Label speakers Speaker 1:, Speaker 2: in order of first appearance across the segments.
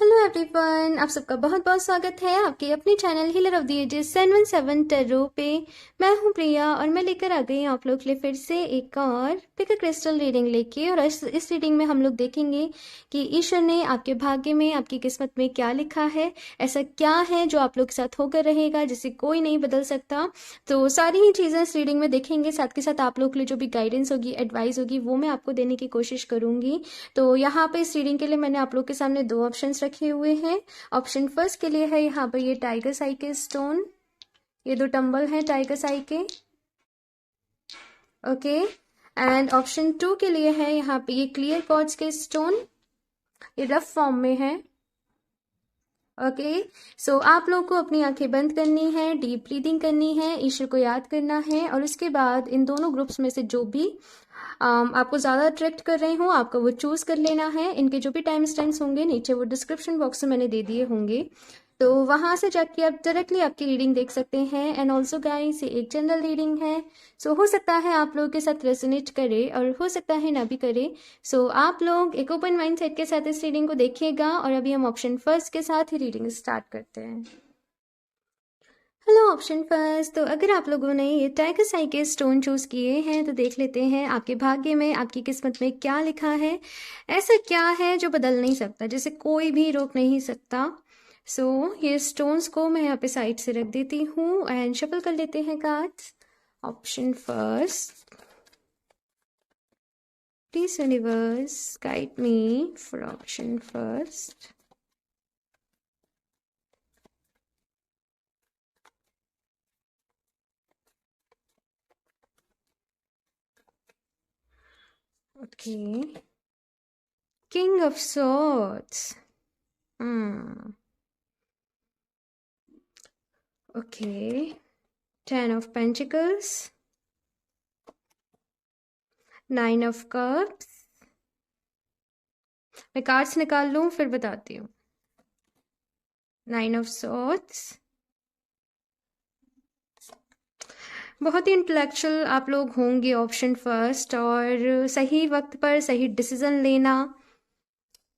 Speaker 1: Hello everyone, आप सबका बहुत बहुत स्वागत है आपके अपने channel healer of the ages 717 tarot पे। मैं हूं प्रिया और मैं लेकर आ गई हूं आप लोग के लिए फिर से एक और पिक अ क्रिस्टल रीडिंग लेके। और इस रीडिंग में हम लोग देखेंगे कि ईश्वर ने आपके भाग्य में, आपकी किस्मत में क्या लिखा है। ऐसा क्या है जो आप लोग के साथ होकर रहेगा, जिसे कोई नहीं बदल सकता। तो सारी ही चीज़ें इस रीडिंग में देखेंगे। साथ के साथ आप लोग के लिए जो भी गाइडेंस होगी, एडवाइस होगी, वो मैं आपको देने की कोशिश करूंगी। तो यहाँ पे इस रीडिंग के लिए मैंने आप लोग के सामने दो ऑप्शंस रखे हुए हैं। ऑप्शन फर्स्ट के लिए है यहाँ पर ये टाइगर साई के स्टोन, ये दो टंबल हैं टाइगर साई के, ओके। एंड ऑप्शन टू के लिए है यहाँ पे ये क्लियर क्वार्ट्ज के स्टोन, ये रफ फॉर्म में है, ओके। सो आप लोग को अपनी आंखें बंद करनी है, डीप ब्रीदिंग करनी है, ईश्वर को याद करना है और उसके बाद इन दोनों ग्रुप्स में से जो भी आपको ज़्यादा अट्रैक्ट कर रहे हो आपको वो चूज कर लेना है। इनके जो भी टाइम स्टैम्प्स होंगे नीचे वो डिस्क्रिप्शन बॉक्स में मैंने दे दिए होंगे, तो वहां से जाके आप डायरेक्टली आपकी रीडिंग देख सकते हैं। एंड ऑल्सो गाइस, ये एक जनरल रीडिंग है, सो हो सकता है आप लोगों के साथ रेजोनेट करे और हो सकता है ना भी करे। सो आप लोग एक ओपन माइंड सेट के साथ इस रीडिंग को देखिएगा और अभी हम ऑप्शन फर्स्ट के साथ ही रीडिंग स्टार्ट करते हैं। हेलो ऑप्शन फर्स्ट, तो अगर आप लोगों ने ये टाइगर साई के स्टोन चूज किए हैं तो देख लेते हैं आपके भाग्य में, आपकी किस्मत में क्या लिखा है। ऐसा क्या है जो बदल नहीं सकता, जिसे कोई भी रोक नहीं सकता। ये स्टोन्स को मैं यहाँ पे साइड से रख देती हूँ एंड शफल कर लेते हैं cards. Option first, please universe guide me for option first. Okay, king of swords, okay, Ten of Pentacles, Nine of Cups। मैं कार्ड्स निकाल लूं फिर बताती हूँ। Nine of Swords, बहुत ही इंटेलेक्चुअल आप लोग होंगे ऑप्शन फर्स्ट, और सही वक्त पर सही डिसीजन लेना,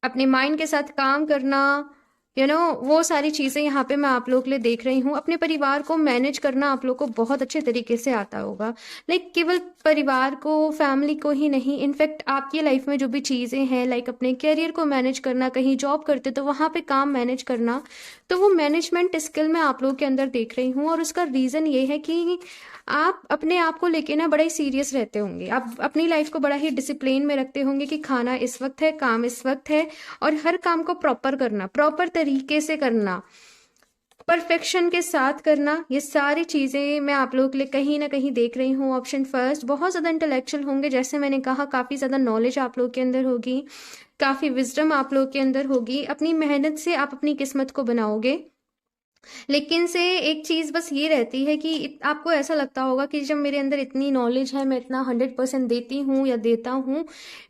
Speaker 1: अपने माइंड के साथ काम करना, वो सारी चीज़ें यहाँ पे मैं आप लोग के लिए देख रही हूँ। अपने परिवार को मैनेज करना आप लोग को बहुत अच्छे तरीके से आता होगा। लाइक केवल परिवार को, फैमिली को ही नहीं, इनफैक्ट आपकी लाइफ में जो भी चीज़ें हैं, लाइक अपने करियर को मैनेज करना, कहीं जॉब करते तो वहाँ पे काम मैनेज करना, तो वो मैनेजमेंट स्किल मैं आप लोग के अंदर देख रही हूँ। और उसका रीज़न ये है कि आप अपने आप को लेके ना बड़ा ही सीरियस रहते होंगे, आप अपनी लाइफ को बड़ा ही डिसिप्लिन में रखते होंगे कि खाना इस वक्त है, काम इस वक्त है, और हर काम को प्रॉपर करना, प्रॉपर तरीके से करना, परफेक्शन के साथ करना, ये सारी चीज़ें मैं आप लोगों के लिए कहीं ना कहीं देख रही हूँ। ऑप्शन फर्स्ट, बहुत ज़्यादा इंटेलेक्चुअल होंगे, जैसे मैंने कहा काफ़ी ज़्यादा नॉलेज आप लोग के अंदर होगी, काफ़ी विजडम आप लोग के अंदर होगी। अपनी मेहनत से आप अपनी किस्मत को बनाओगे। लेकिन से एक चीज़ बस ये रहती है कि आपको ऐसा लगता होगा कि जब मेरे अंदर इतनी नॉलेज है, मैं इतना 100% देती हूँ या देता हूँ,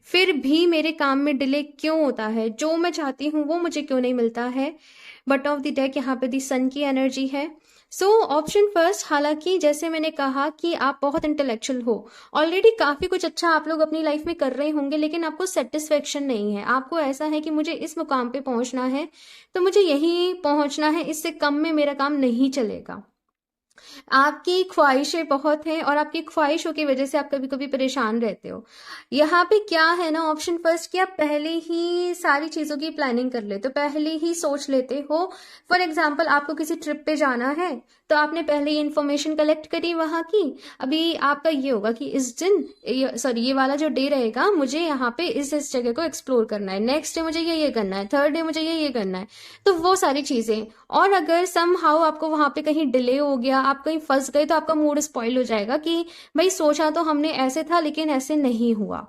Speaker 1: फिर भी मेरे काम में डिले क्यों होता है, जो मैं चाहती हूँ वो मुझे क्यों नहीं मिलता है। बट ऑफ द डेक यहाँ पे दी सन की एनर्जी है। ऑप्शन फर्स्ट, हालांकि जैसे मैंने कहा कि आप बहुत इंटेलेक्चुअल हो, ऑलरेडी काफ़ी कुछ अच्छा आप लोग अपनी लाइफ में कर रहे होंगे, लेकिन आपको सेटिस्फेक्शन नहीं है। आपको ऐसा है कि मुझे इस मुकाम पे पहुंचना है तो मुझे यहीं पहुंचना है, इससे कम में मेरा काम नहीं चलेगा। आपकी ख्वाहिशें बहुत हैं और आपकी ख्वाहिशों की वजह से आप कभी कभी परेशान रहते हो। यहाँ पे क्या है ना, ऑप्शन फर्स्ट, कि आप पहले ही सारी चीज़ों की प्लानिंग कर लेते हो, पहले ही सोच लेते हो। फॉर एग्जाम्पल, आपको किसी ट्रिप पे जाना है तो आपने पहले ही इंफॉर्मेशन कलेक्ट करी वहाँ की। अभी आपका ये होगा कि इस दिन, ये वाला जो डे रहेगा, मुझे यहाँ पे इस जगह को एक्सप्लोर करना है, नेक्स्ट डे मुझे ये करना है, थर्ड डे मुझे ये करना है, तो वो सारी चीज़ें। और अगर सम हाउ आपको वहां पे कहीं डिले हो गया, आप कहीं फंस गए, तो आपका मूड स्पॉइल हो जाएगा कि भाई सोचा तो हमने ऐसे था लेकिन ऐसे नहीं हुआ।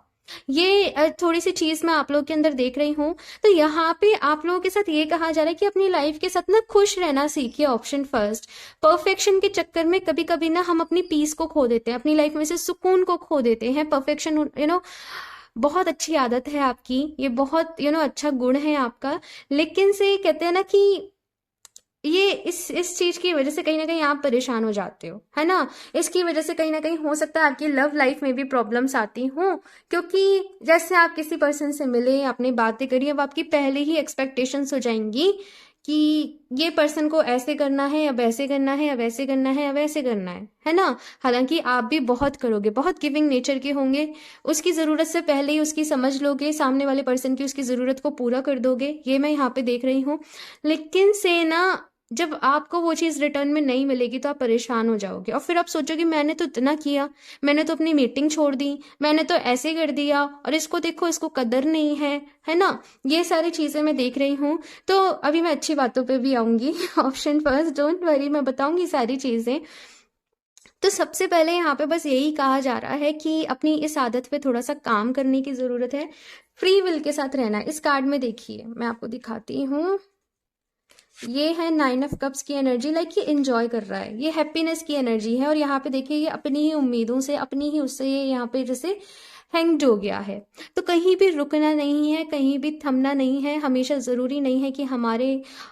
Speaker 1: ये थोड़ी सी चीज मैं आप लोगों के अंदर देख रही हूँ। तो यहाँ पे आप लोगों के साथ ये कहा जा रहा है कि अपनी लाइफ के साथ ना खुश रहना सीखिए। ऑप्शन फर्स्ट, परफेक्शन के चक्कर में कभी कभी ना हम अपनी पीस को खो देते हैं, अपनी लाइफ में से सुकून को खो देते हैं। परफेक्शन बहुत अच्छी आदत है आपकी, ये बहुत अच्छा गुण है आपका, लेकिन से कहते हैं ना कि ये इस चीज की वजह से कहीं ना कहीं आप परेशान हो जाते हो, है ना। इसकी वजह से कहीं ना कहीं हो सकता है आपकी लव लाइफ में भी प्रॉब्लम्स आती हों, क्योंकि जैसे आप किसी पर्सन से मिले, आपने बातें करी, अब आपकी पहले ही एक्सपेक्टेशंस हो जाएंगी कि ये पर्सन को ऐसे करना है, अब ऐसे करना है, अब ऐसे करना है, अब ऐसे करना है ना। हालांकि आप भी बहुत करोगे, बहुत गिविंग नेचर के होंगे, उसकी ज़रूरत से पहले ही उसकी समझ लोगे, सामने वाले पर्सन की उसकी ज़रूरत को पूरा कर दोगे, ये मैं यहाँ पे देख रही हूँ। लेकिन से ना, जब आपको वो चीज़ रिटर्न में नहीं मिलेगी तो आप परेशान हो जाओगे, और फिर आप सोचोगे मैंने तो इतना किया, मैंने तो अपनी मीटिंग छोड़ दी, मैंने तो ऐसे कर दिया, और इसको देखो, इसको कदर नहीं है ना। ये सारी चीज़ें मैं देख रही हूँ। तो अभी मैं अच्छी बातों पे भी आऊँगी ऑप्शन फर्स्ट, डोंट वरी, मैं बताऊँगी सारी चीज़ें। तो सबसे पहले यहाँ पे बस यही कहा जा रहा है कि अपनी इस आदत पे थोड़ा सा काम करने की ज़रूरत है, फ्री विल के साथ रहना। इस कार्ड में देखिए, मैं आपको दिखाती हूँ, ये है 9 ऑफ कप्स की एनर्जी, लाइक ये एंजॉय कर रहा है, ये हैप्पीनेस की एनर्जी है। और यहाँ पे देखिए, ये अपनी ही उम्मीदों से, अपनी ही उससे, ये यहाँ पे जैसे हैंग्ड हो गया है। तो कहीं भी रुकना नहीं है, कहीं भी थमना नहीं है। हमेशा ज़रूरी नहीं है कि हमारे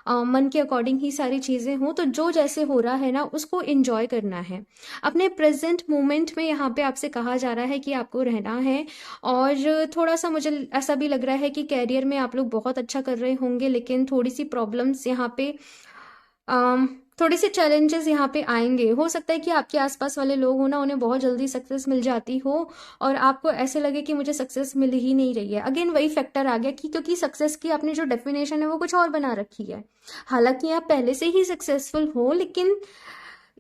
Speaker 1: मन के अकॉर्डिंग ही सारी चीज़ें हों। तो जो जैसे हो रहा है ना, उसको एंजॉय करना है। अपने प्रेजेंट मोमेंट में यहाँ पे आपसे कहा जा रहा है कि आपको रहना है। और थोड़ा सा मुझे ऐसा भी लग रहा है कि कैरियर में आप लोग बहुत अच्छा कर रहे होंगे, लेकिन थोड़ी सी प्रॉब्लम्स यहाँ पे, अम, थोड़ी सी चैलेंजेस यहाँ पे आएंगे। हो सकता है कि आपके आसपास वाले लोग हो ना, उन्हें बहुत जल्दी सक्सेस मिल जाती हो, और आपको ऐसे लगे कि मुझे सक्सेस मिल ही नहीं रही है। अगेन वही फैक्टर आ गया कि क्योंकि सक्सेस की आपने जो डेफिनेशन है वो कुछ और बना रखी है। हालांकि आप पहले से ही सक्सेसफुल हो, लेकिन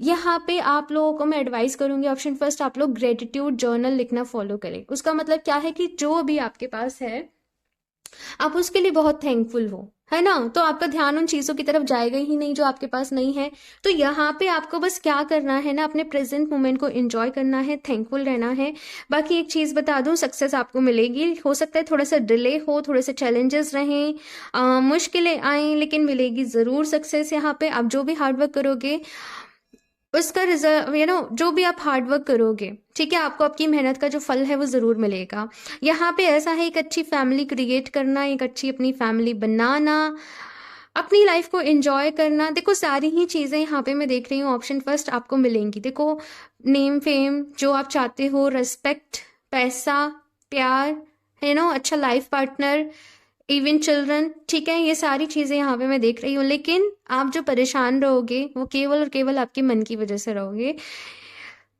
Speaker 1: यहाँ पे आप लोगों को मैं एडवाइस करूंगी, ऑप्शन फर्स्ट, आप लोग ग्रेटिट्यूड जर्नल लिखना फॉलो करें। उसका मतलब क्या है कि जो भी आपके पास है, आप उसके लिए बहुत थैंकफुल हो, है ना। तो आपका ध्यान उन चीजों की तरफ जाएगा ही नहीं जो आपके पास नहीं है। तो यहाँ पे आपको बस क्या करना है ना, अपने प्रेजेंट मोमेंट को एंजॉय करना है, थैंकफुल रहना है। बाकी एक चीज बता दूं, सक्सेस आपको मिलेगी। हो सकता है थोड़ा सा डिले हो, थोड़े से चैलेंजेस रहें, मुश्किलें आए, लेकिन मिलेगी जरूर सक्सेस। यहाँ पे आप जो भी हार्डवर्क करोगे, उसका रिजल्ट, जो भी आप हार्डवर्क करोगे, ठीक है, आपको आपकी मेहनत का जो फल है वो ज़रूर मिलेगा। यहाँ पे ऐसा है, एक अच्छी फैमिली क्रिएट करना, एक अच्छी अपनी फैमिली बनाना, अपनी लाइफ को एंजॉय करना। देखो सारी ही चीज़ें यहाँ पे मैं देख रही हूँ, ऑप्शन फर्स्ट आपको मिलेंगी। देखो, नेम फेम जो आप चाहते हो, रिस्पेक्ट, पैसा, प्यार, अच्छा लाइफ पार्टनर, इवन चिल्ड्रन, ठीक है, ये सारी चीजें यहाँ पे मैं देख रही हूँ। लेकिन आप जो परेशान रहोगे वो केवल और केवल आपके मन की वजह से रहोगे।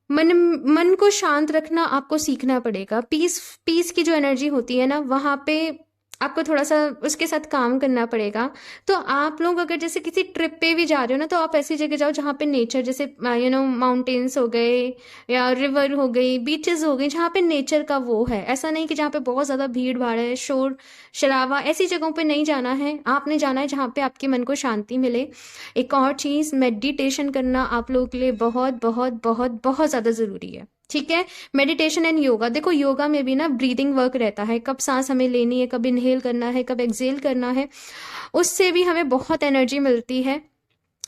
Speaker 1: मन मन को शांत रखना आपको सीखना पड़ेगा। पीस पीस की जो एनर्जी होती है ना, वहाँ पे आपको थोड़ा सा उसके साथ काम करना पड़ेगा। तो आप लोग अगर जैसे किसी ट्रिप पे भी जा रहे हो ना, तो आप ऐसी जगह जाओ जहाँ पे नेचर, जैसे माउंटेन्स हो गए, या रिवर हो गई, बीचेस हो गई, जहाँ पे नेचर का वो है। ऐसा नहीं कि जहाँ पे बहुत ज़्यादा भीड़ भाड़ है, शोर शराबा, ऐसी जगहों पे नहीं जाना है। आपने जाना है जहाँ पे आपके मन को शांति मिले। एक और चीज़, मेडिटेशन करना आप लोगों के लिए बहुत बहुत बहुत बहुत ज़्यादा ज़रूरी है, ठीक है। मेडिटेशन एंड योगा, देखो योगा में भी ना ब्रीदिंग वर्क रहता है, कब सांस हमें लेनी है, कब इनहेल करना है, कब एक्सेल करना है, उससे भी हमें बहुत एनर्जी मिलती है,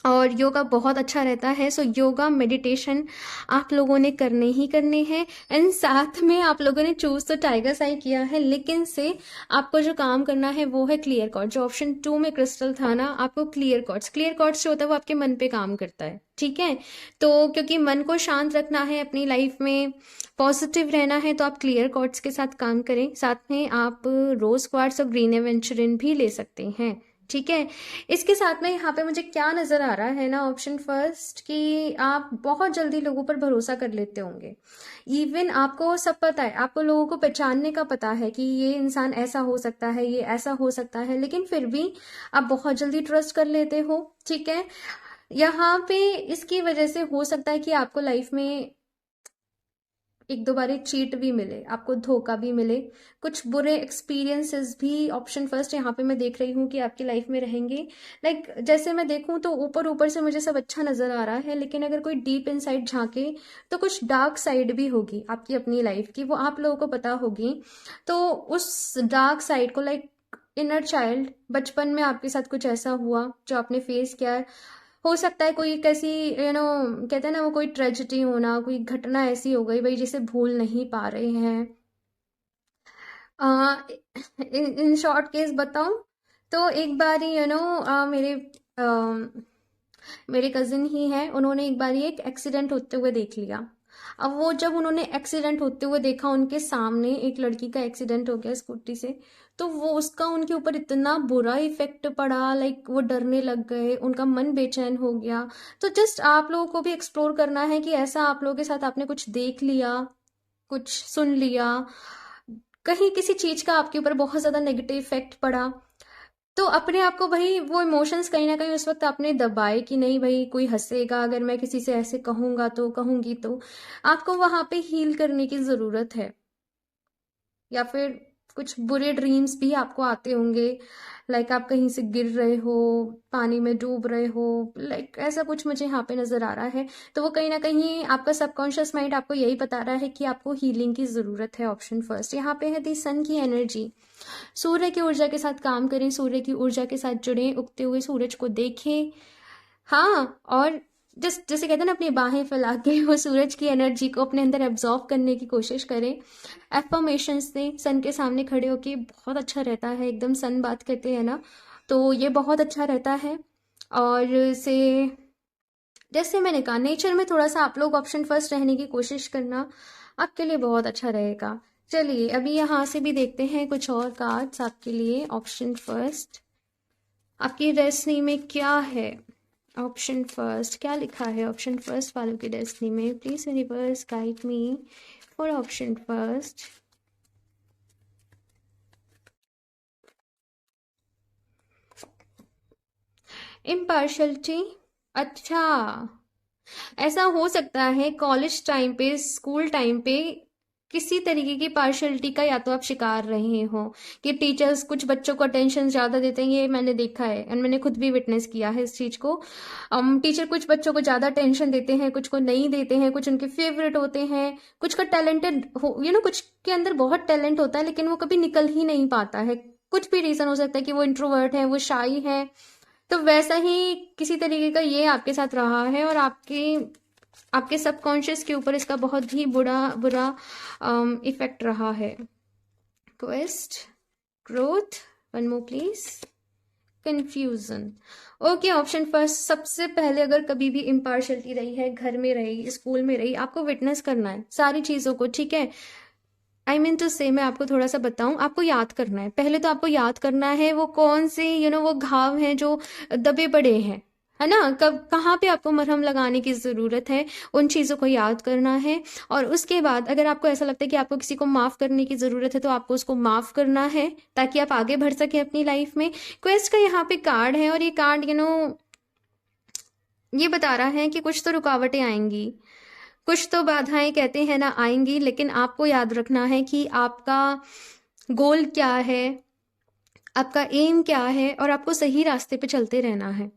Speaker 1: और योगा बहुत अच्छा रहता है। सो योगा मेडिटेशन आप लोगों ने करने ही करने हैं। एंड साथ में आप लोगों ने चूज तो टाइगर साई किया है, लेकिन से आपको जो काम करना है वो है क्लियर कॉर्ड। जो ऑप्शन 2 में क्रिस्टल था ना, आपको क्लियर कॉर्ड्स जो होता है वो आपके मन पे काम करता है, ठीक है। तो क्योंकि मन को शांत रखना है, अपनी लाइफ में पॉजिटिव रहना है, तो आप क्लियर कॉर्ड्स के साथ काम करें। साथ में आप रोज क्वार्ट्स और ग्रीन एवेंचुरिन भी ले सकते हैं, ठीक है। इसके साथ में यहाँ पे मुझे क्या नजर आ रहा है ना, ऑप्शन फर्स्ट, कि आप बहुत जल्दी लोगों पर भरोसा कर लेते होंगे। इवन आपको सब पता है, आपको लोगों को पहचानने का पता है कि ये इंसान ऐसा हो सकता है, ये ऐसा हो सकता है, लेकिन फिर भी आप बहुत जल्दी ट्रस्ट कर लेते हो, ठीक है। यहाँ पे इसकी वजह से हो सकता है कि आपको लाइफ में एक दो बारी चीट भी मिले, आपको धोखा भी मिले, कुछ बुरे एक्सपीरियंसेस भी ऑप्शन फर्स्ट यहाँ पे मैं देख रही हूँ कि आपकी लाइफ में रहेंगे। लाइक जैसे मैं देखूँ तो ऊपर ऊपर से मुझे सब अच्छा नजर आ रहा है, लेकिन अगर कोई डीप इनसाइड झांके तो कुछ डार्क साइड भी होगी आपकी अपनी लाइफ की, वो आप लोगों को पता होगी। तो उस डार्क साइड को, लाइक इनर चाइल्ड, बचपन में आपके साथ कुछ ऐसा हुआ जो आपने फेस किया, हो सकता है कोई कैसी, कहते हैं ना, वो कोई ट्रेजेडी होना, कोई घटना ऐसी हो गई भाई जिसे भूल नहीं पा रहे हैं। इन शॉर्ट केस बताऊं, तो एक बार ही मेरे मेरे कजिन ही हैं, उन्होंने एक बार एक एक्सीडेंट होते हुए देख लिया। अब वो जब उन्होंने एक्सीडेंट होते हुए देखा, उनके सामने एक लड़की का एक्सीडेंट हो गया स्कूटी से, तो वो उसका उनके ऊपर इतना बुरा इफेक्ट पड़ा, लाइक वो डरने लग गए, उनका मन बेचैन हो गया। तो जस्ट आप लोगों को भी एक्सप्लोर करना है कि ऐसा आप लोगों के साथ आपने कुछ देख लिया, कुछ सुन लिया, कहीं किसी चीज का आपके ऊपर बहुत ज्यादा नेगेटिव इफेक्ट पड़ा, तो अपने आप को भाई वो इमोशंस कहीं ना कहीं उस वक्त आपने दबाए कि नहीं भाई कोई हंसेगा अगर मैं किसी से ऐसे कहूंगा तो कहूंगी, तो आपको वहां पे हील करने की जरूरत है। या फिर कुछ बुरे ड्रीम्स भी आपको आते होंगे, लाइक आप कहीं से गिर रहे हो, पानी में डूब रहे हो, लाइक ऐसा कुछ मुझे यहाँ पे नजर आ रहा है। तो वो कहीं ना कहीं आपका सबकॉन्शियस माइंड आपको यही बता रहा है कि आपको हीलिंग की जरूरत है। ऑप्शन फर्स्ट यहाँ पे है दी सन की एनर्जी। सूर्य की ऊर्जा के साथ काम करें, सूर्य की ऊर्जा के साथ जुड़ें, उगते हुए सूरज को देखें। हाँ, और जैसे कहते हैं ना, अपनी बाहें फैला के वो सूरज की एनर्जी को अपने अंदर एब्जॉर्ब करने की कोशिश करें। एफर्मेशंस दें, सन के सामने खड़े होके, बहुत अच्छा रहता है एकदम, सन बात करते हैं ना, तो ये बहुत अच्छा रहता है। और से जैसे मैंने कहा, नेचर में थोड़ा सा आप लोग ऑप्शन फर्स्ट रहने की कोशिश करना, आपके लिए बहुत अच्छा रहेगा। चलिए अभी यहाँ से भी देखते हैं कुछ और कार्ड्स आपके लिए। ऑप्शन फर्स्ट, आपकी डेस्टिनी में क्या है? ऑप्शन फर्स्ट क्या लिखा है ऑप्शन फर्स्ट वालों की डेस्टिनी में? Please universe guide me for option first. Impartiality. अच्छा, ऐसा हो सकता है कॉलेज टाइम पे, स्कूल टाइम पे किसी तरीके की पार्शलिटी का या तो आप शिकार रहे हो, कि टीचर्स कुछ बच्चों को अटेंशन ज्यादा देते हैं, ये मैंने देखा है और मैंने खुद भी विटनेस किया है इस चीज को। टीचर कुछ बच्चों को ज्यादा अटेंशन देते हैं, कुछ को नहीं देते हैं, कुछ उनके फेवरेट होते हैं, कुछ का टैलेंटेड हो, कुछ के अंदर बहुत टैलेंट होता है लेकिन वो कभी निकल ही नहीं पाता है। कुछ भी रीजन हो सकता है कि वो इंट्रोवर्ट है, वो शाई है। तो वैसा ही किसी तरीके का ये आपके साथ रहा है, और आपके आपके सबकॉन्शियस के ऊपर इसका बहुत ही बुरा बुरा इफेक्ट रहा है। Quest, growth, one more please, confusion. Okay, option first, सबसे पहले अगर कभी भी इम्पार्शलिटी रही है, घर में रही, स्कूल में रही, आपको विटनेस करना है सारी चीजों को, ठीक है? आई मीन टू से, मैं आपको थोड़ा सा बताऊं, आपको याद करना है, पहले तो आपको याद करना है वो कौन से वो घाव हैं जो दबे पड़े हैं, है ना, कब कहाँ पे आपको मरहम लगाने की ज़रूरत है, उन चीज़ों को याद करना है। और उसके बाद अगर आपको ऐसा लगता है कि आपको किसी को माफ़ करने की ज़रूरत है, तो आपको उसको माफ़ करना है ताकि आप आगे बढ़ सकें अपनी लाइफ में। क्वेस्ट का यहाँ पे कार्ड है, और ये कार्ड ये बता रहा है कि कुछ तो रुकावटें आएंगी, कुछ तो बाधाएं कहते हैं ना आएंगी, लेकिन आपको याद रखना है कि आपका गोल क्या है, आपका एम क्या है, और आपको सही रास्ते पे चलते रहना है।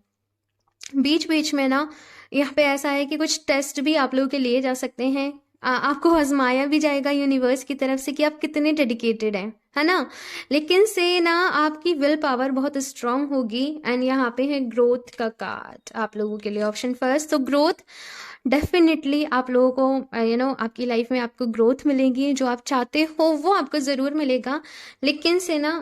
Speaker 1: बीच बीच में ना यहाँ पे ऐसा है कि कुछ टेस्ट भी आप लोगों के लिए जा सकते हैं, आपको आजमाया भी जाएगा यूनिवर्स की तरफ से कि आप कितने डेडिकेटेड हैं, है ना। लेकिन से ना आपकी विल पावर बहुत स्ट्रांग होगी। एंड यहाँ पे है ग्रोथ का कार्ड आप लोगों के लिए, ऑप्शन फर्स्ट। तो ग्रोथ डेफिनेटली आप लोगों को आपकी लाइफ में आपको ग्रोथ मिलेगी, जो आप चाहते हो वो आपको ज़रूर मिलेगा। लेकिन से ना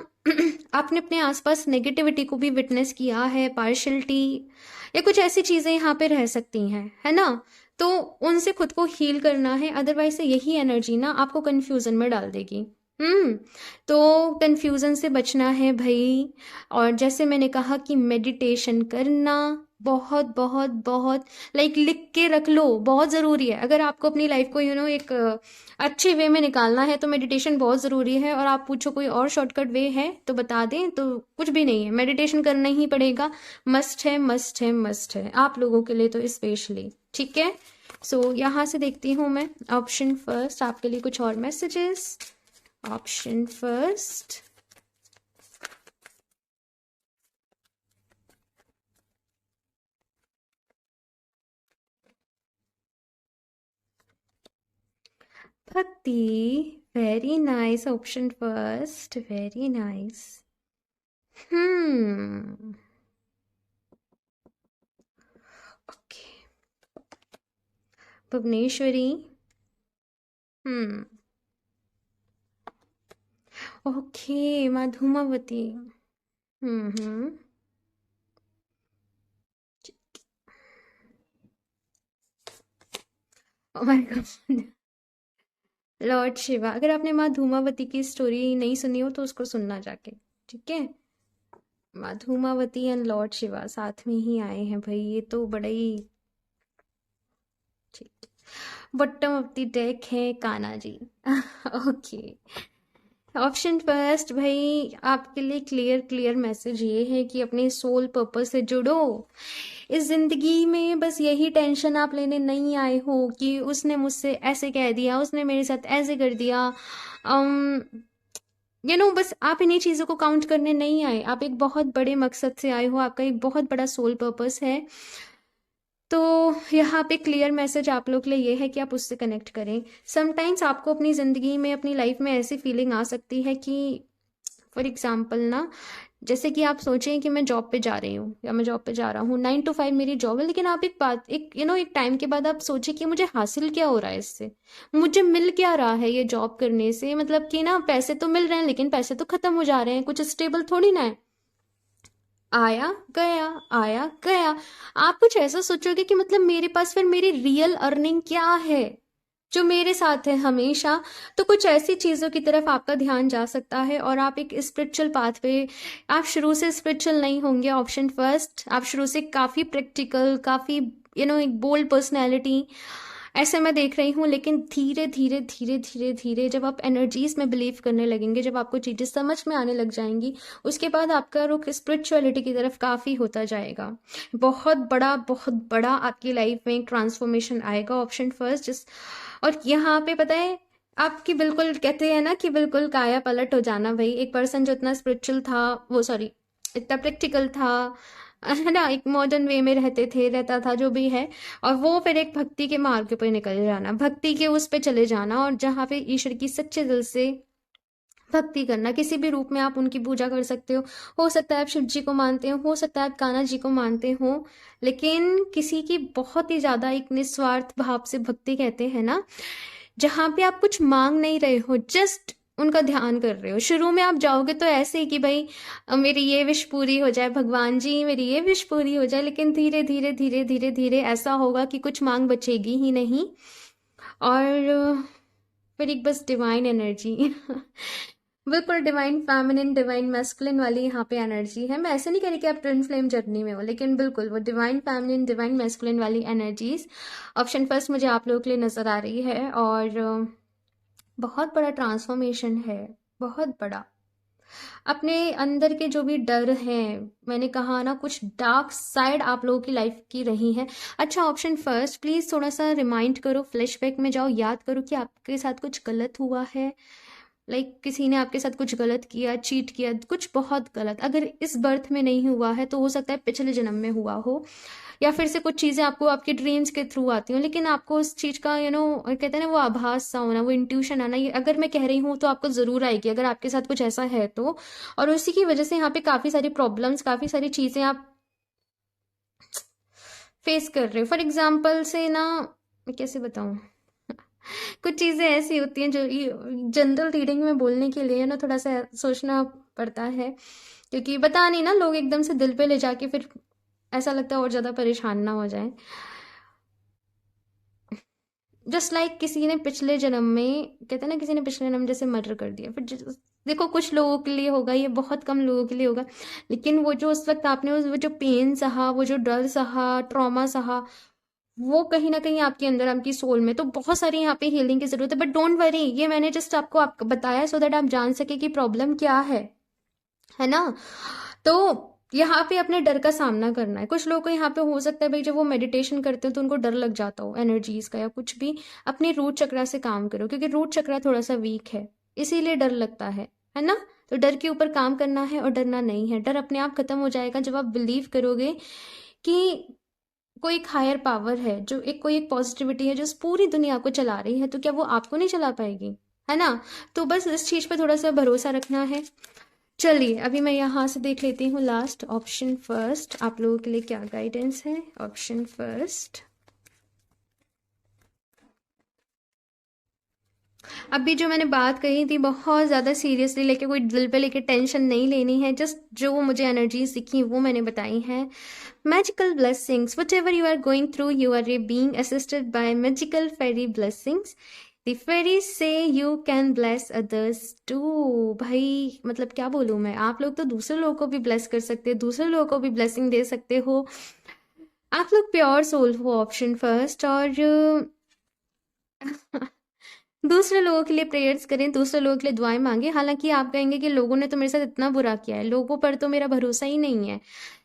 Speaker 1: आपने अपने आसपास नेगेटिविटी को भी विटनेस किया है, पार्शलिटी या कुछ ऐसी चीज़ें यहाँ पे रह सकती हैं, है ना। तो उनसे खुद को हील करना है, अदरवाइज से यही एनर्जी ना आपको कंफ्यूजन में डाल देगी। तो कंफ्यूजन से बचना है भाई। और जैसे मैंने कहा कि मेडिटेशन करना बहुत बहुत बहुत, लाइक लिख के रख लो, बहुत ज़रूरी है। अगर आपको अपनी लाइफ को एक अच्छे वे में निकालना है तो मेडिटेशन बहुत ज़रूरी है। और आप पूछो कोई और शॉर्टकट वे है तो बता दें, तो कुछ भी नहीं है, मेडिटेशन करना ही पड़ेगा। मस्ट है, मस्ट है, मस्ट है आप लोगों के लिए तो स्पेशली, ठीक है। सो यहाँ से देखती हूँ मैं ऑप्शन फर्स्ट आपके लिए कुछ और messages. Option first, Bhakti, very nice option first, very nice. Okay, Bhuvaneshwari. Hmm okay, Madhumavati. Hmm oh my God. Lord Shiva, अगर आपने माँ धूमावती की स्टोरी नहीं सुनी हो तो उसको सुनना जाके, ठीक है। माँ धूमावती एंड लॉर्ड शिवा साथ में ही आए हैं भाई, ये तो बड़ा ही ठीक। बॉटम ऑफ द डेक है Kanha ji. Okay, option first भाई आपके लिए क्लियर क्लियर मैसेज ये है कि अपने सोल पर्पस से जुड़ो। इस जिंदगी में बस यही टेंशन आप लेने नहीं आए हो कि उसने मुझसे ऐसे कह दिया, उसने मेरे साथ ऐसे कर दिया। बस आप इन्हीं चीज़ों को काउंट करने नहीं आए, आप एक बहुत बड़े मकसद से आए हो, आपका एक बहुत बड़ा सोल पर्पस है। तो यहाँ पे क्लियर मैसेज आप लोग के लिए ये है कि आप उससे कनेक्ट करें। समटाइम्स आपको अपनी ज़िंदगी में, अपनी लाइफ में ऐसी फीलिंग आ सकती है कि फॉर एग्जाम्पल ना, जैसे कि आप सोचें कि मैं जॉब पे जा रही हूँ या मैं जॉब पे जा रहा हूँ, 9 to 5 मेरी जॉब है, लेकिन आप एक बात, एक टाइम के बाद आप सोचें कि मुझे हासिल क्या हो रहा है इससे, मुझे मिल क्या रहा है ये जॉब करने से। मतलब कि ना पैसे तो मिल रहे हैं लेकिन पैसे तो खत्म हो जा रहे हैं, कुछ स्टेबल थोड़ी ना है। आया गया, आया गया। आप कुछ ऐसा सोचोगे कि मतलब मेरे पास फिर मेरी रियल अर्निंग क्या है जो मेरे साथ है हमेशा। तो कुछ ऐसी चीज़ों की तरफ आपका ध्यान जा सकता है और आप एक स्पिरिचुअल पाथ पे, आप शुरू से स्पिरिचुअल नहीं होंगे, ऑप्शन फर्स्ट। आप शुरू से काफ़ी प्रैक्टिकल, काफ़ी एक बोल्ड पर्सनैलिटी ऐसे मैं देख रही हूँ, लेकिन धीरे धीरे धीरे धीरे धीरे जब आप एनर्जीज में बिलीव करने लगेंगे, जब आपको चीज़ें समझ में आने लग जाएंगी, उसके बाद आपका रुख स्पिरिचुअलिटी की तरफ काफ़ी होता जाएगा। बहुत बड़ा आपकी लाइफ में एक ट्रांसफॉर्मेशन आएगा, ऑप्शन फर्स्ट। और यहाँ पे पता है, आपकी बिल्कुल कहते हैं ना कि बिल्कुल काया पलट हो जाना भाई। एक पर्सन जो इतना स्पिरिचुअल था, वो सॉरी इतना प्रैक्टिकल था, है ना, एक मॉडर्न वे में रहता था जो भी है, और वो फिर एक भक्ति के मार्ग पे निकल जाना, भक्ति के उस पे चले जाना, और जहाँ पे ईश्वर की सच्चे दिल से भक्ति करना। किसी भी रूप में आप उनकी पूजा कर सकते हो सकता है आप शिव जी को मानते हो सकता है आप कान्हा जी को मानते हो, लेकिन किसी की बहुत ही ज्यादा एक निस्वार्थ भाव से भक्ति कहते हैं ना, जहाँ पे आप कुछ मांग नहीं रहे हो, जस्ट उनका ध्यान कर रहे हो। शुरू में आप जाओगे तो ऐसे ही कि भाई मेरी ये विश पूरी हो जाए भगवान जी, मेरी ये विश पूरी हो जाए, लेकिन धीरे धीरे धीरे धीरे धीरे ऐसा होगा कि कुछ मांग बचेगी ही नहीं। और फिर एक बस डिवाइन एनर्जी बिल्कुल डिवाइन फेमिनिन, डिवाइन मैस्कुलिन वाली यहाँ पे एनर्जी है। मैं ऐसे नहीं कह रही कि आप ट्विन फ्लेम जर्नी में हो, लेकिन बिल्कुल वो डिवाइन फेमिनिन, डिवाइन मैस्कुलिन वाली एनर्जीज ऑप्शन फर्स्ट मुझे आप लोगों के लिए नजर आ रही है। और बहुत बड़ा ट्रांसफॉर्मेशन है, बहुत बड़ा। अपने अंदर के जो भी डर हैं, मैंने कहा ना कुछ डार्क साइड आप लोगों की लाइफ की रही है। अच्छा, ऑप्शन फर्स्ट प्लीज थोड़ा सा रिमाइंड करो, फ्लैशबैक में जाओ, याद करो कि आपके साथ कुछ गलत हुआ है। किसी ने आपके साथ कुछ गलत किया, चीट किया, कुछ बहुत गलत। अगर इस बर्थ में नहीं हुआ है तो हो सकता है पिछले जन्म में हुआ हो, या फिर से कुछ चीज़ें आपको आपके ड्रीम्स के थ्रू आती हो, लेकिन आपको उस चीज़ का कहते हैं ना वो आभास सा होना, वो इंट्यूशन आना, ये अगर मैं कह रही हूँ तो आपको ज़रूर आएगी अगर आपके साथ कुछ ऐसा है तो। और उसी की वजह से यहाँ पे काफ़ी सारी प्रॉब्लम्स, काफ़ी सारी चीज़ें आप फेस कर रहे हो। फॉर एग्जाम्पल से ना, मैं कैसे बताऊँ, कुछ चीज़ें ऐसी होती हैं जो जनरल रीडिंग में बोलने के लिए ना थोड़ा सा सोचना पड़ता है, क्योंकि बता नहीं ना, लोग एकदम से दिल पे ले जाके फिर ऐसा लगता है और ज़्यादा परेशान ना हो जाए। जस्ट किसी ने पिछले जन्म में, कहते हैं ना किसी ने पिछले जन्म जैसे मर्डर कर दिया, फिर देखो कुछ लोगों के लिए होगा, ये बहुत कम लोगों के लिए होगा, लेकिन वो जो उस वक्त आपने वो जो पेन सहा, वो जो डर सहा, ट्रॉमा सहा, वो कहीं ना कहीं आपके अंदर, आपकी सोल में, तो बहुत सारी यहाँ पे हीलिंग की जरूरत है। बट डोंट वरी, ये मैंने जस्ट आपको बताया सो दैट आप जान सके कि प्रॉब्लम क्या है ना। तो यहाँ पे अपने डर का सामना करना है। कुछ लोगों को यहाँ पे हो सकता है भाई जब वो मेडिटेशन करते हो तो उनको डर लग जाता हो एनर्जीज का या कुछ भी। अपने रूट चक्रा से काम करो, क्योंकि रूट चक्रा थोड़ा सा वीक है, इसीलिए डर लगता है ना। तो डर के ऊपर काम करना है और डरना नहीं है। डर अपने आप खत्म हो जाएगा जब आप बिलीव करोगे कि कोई एक हायर पावर है, जो कोई एक पॉजिटिविटी है जो इस पूरी दुनिया को चला रही है, तो क्या वो आपको नहीं चला पाएगी, है ना। तो बस इस चीज पे थोड़ा सा भरोसा रखना है। चलिए अभी मैं यहाँ से देख लेती हूँ लास्ट ऑप्शन फर्स्ट आप लोगों के लिए क्या गाइडेंस है। ऑप्शन फर्स्ट, अभी जो मैंने बात कही थी बहुत ज़्यादा सीरियसली लेके, कोई दिल पे लेके टेंशन नहीं लेनी है, जस्ट जो मुझे एनर्जीज दिखी वो मैंने बताई हैं। Magical blessings, whatever you are going through, you are being assisted by magical fairy blessings. The fairies से you can bless others too. भाई मतलब क्या बोलूँ मैं, आप लोग तो दूसरे लोगों को भी ब्लेस कर सकते हैं, दूसरे लोगों को भी ब्लेसिंग दे सकते हो। आप लोग प्योर सोल हो, ऑप्शन फर्स्ट। और दूसरे लोगों के लिए प्रेयर्स करें, दूसरे लोगों के लिए दुआएं मांगे। हालांकि आप कहेंगे कि लोगों ने तो मेरे साथ इतना बुरा किया है, लोगों पर तो मेरा भरोसा ही नहीं है,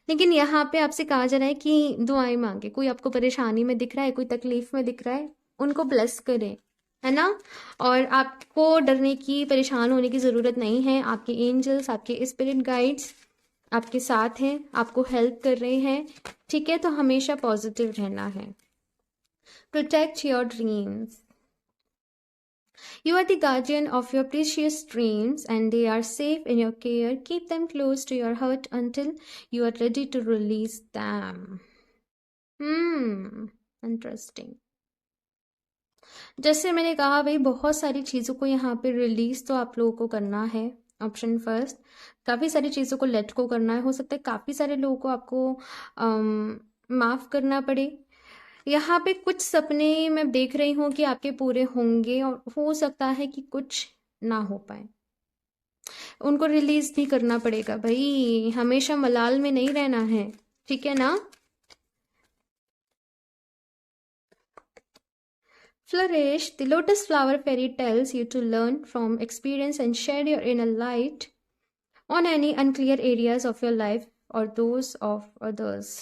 Speaker 1: लेकिन यहाँ पे आपसे कहा जा रहा है कि दुआएं मांगे। कोई आपको परेशानी में दिख रहा है, कोई तकलीफ में दिख रहा है, उनको ब्लेस करें, है ना। और आपको डरने की, परेशान होने की ज़रूरत नहीं है। आपके एंजल्स, आपके स्पिरिट गाइड्स आपके साथ हैं, आपको हेल्प कर रहे हैं, ठीक है। तो हमेशा पॉजिटिव रहना है। Protect your dreams. You are the guardian of your precious dreams and they are safe in your care. Keep them close to your heart until you are ready to release them. Interesting. जैसे मैंने कहा भाई, बहुत सारी चीज़ों को यहाँ पे रिलीज तो आप लोगों को करना है, ऑप्शन फर्स्ट। काफ़ी सारी चीज़ों को लेट को करना है। हो सकता है काफ़ी सारे लोगों को आपको माफ़ करना पड़े। यहाँ पे कुछ सपने मैं देख रही हूँ कि आपके पूरे होंगे, और हो सकता है कि कुछ ना हो पाए, उनको रिलीज भी करना पड़ेगा। भाई हमेशा मलाल में नहीं रहना है, ठीक है ना। Flourish. The lotus flower fairy tells you to learn from experience and share your inner light on any unclear areas of your life or those of others.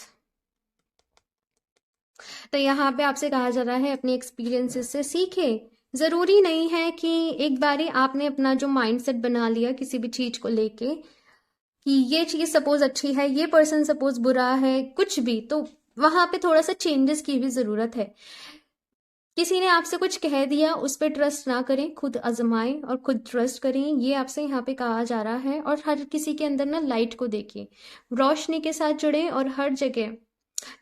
Speaker 1: तो यहाँ पे आपसे कहा जा रहा है अपने एक्सपीरियंसेस से सीखे। ज़रूरी नहीं है कि एक बारी आपने अपना जो माइंडसेट बना लिया किसी भी चीज़ को लेके कि ये चीज़ सपोज अच्छी है, ये पर्सन सपोज बुरा है, कुछ भी, तो वहाँ पे थोड़ा सा चेंजेस की भी ज़रूरत है। किसी ने आपसे कुछ कह दिया, उस पर ट्रस्ट ना करें, खुद आजमाएं और खुद ट्रस्ट करें, ये आपसे यहाँ पे कहा जा रहा है। और हर किसी के अंदर ना लाइट को देखिए, रोशनी के साथ जुड़े, और हर जगह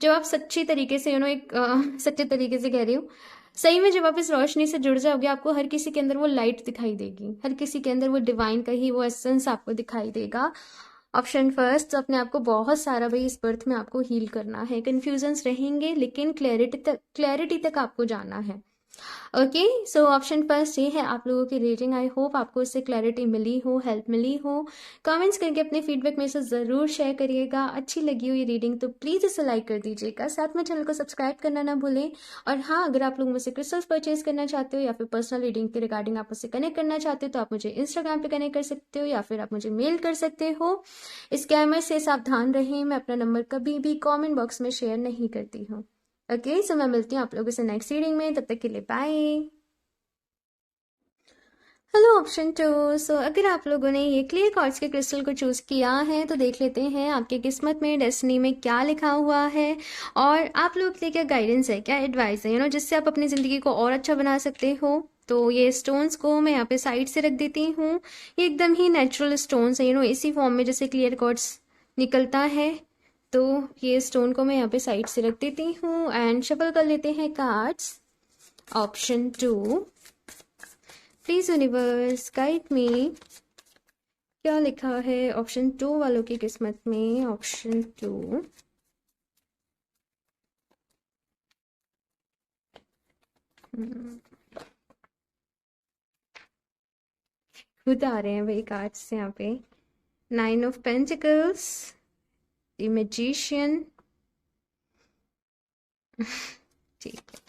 Speaker 1: जब आप सच्ची तरीके से एक सच्चे तरीके से कह रही हूँ, सही में जब आप इस रोशनी से जुड़ जाओगे, आपको हर किसी के अंदर वो लाइट दिखाई देगी, हर किसी के अंदर वो डिवाइन का ही वो एसेंस आपको दिखाई देगा। ऑप्शन फर्स्ट, अपने आप को बहुत सारा भाई इस बर्थ में आपको हील करना है। कन्फ्यूजन्स रहेंगे लेकिन क्लैरिटी तक आपको जाना है। ओके, सो ऑप्शन फर्स्ट ये है आप लोगों की रेटिंग। आई होप आपको इससे क्लैरिटी मिली हो, हेल्प मिली हो। कमेंट्स करके अपने फीडबैक मेरे से ज़रूर शेयर करिएगा। अच्छी लगी हो ये रीडिंग तो प्लीज़ इसे लाइक कर दीजिएगा, साथ में चैनल को सब्सक्राइब करना ना भूलें। और हाँ, अगर आप लोग मुझसे क्रिस्टल्स परचेज करना चाहते हो या फिर पर्सनल रीडिंग के रिगार्डिंग आप मुझसे कनेक्ट करना चाहते हो, तो आप मुझे इंस्टाग्राम पर कनेक्ट कर सकते हो या फिर आप मुझे मेल कर सकते हो। स्कैमर से सावधान रहें, मैं अपना नंबर कभी भी कॉमेंट बॉक्स में शेयर नहीं करती हूँ। ओके, सो मैं मिलती हूँ आप लोगों से नेक्स्ट रीडिंग में, तब तक के लिए bye. Hello option two. So अगर आप लोगों ने ये क्लियर क्वार्ट्ज के क्रिस्टल को चूज़ किया है तो देख लेते हैं आपके किस्मत में, डेस्टिनी में क्या लिखा हुआ है, और आप लोगों के लिए क्या गाइडेंस है, क्या एडवाइस है, जिससे आप अपनी ज़िंदगी को और अच्छा बना सकते हो। तो ये स्टोन्स को मैं यहाँ पे साइड से रख देती हूँ। ये एकदम ही नेचुरल स्टोन्स है, इसी फॉर्म में जैसे क्लियर क्वार्ट्ज निकलता है। तो ये स्टोन को मैं यहाँ पे साइड से रख देती हूँ एंड शफल कर लेते हैं cards. Option two, please universe guide me, क्या लिखा है ऑप्शन टू वालों की किस्मत में। ऑप्शन टू, खुद आ रहे हैं भाई कार्ड्स यहाँ पे। 9 ऑफ पेंटिकल्स, द मैजिशियन। ठीक है,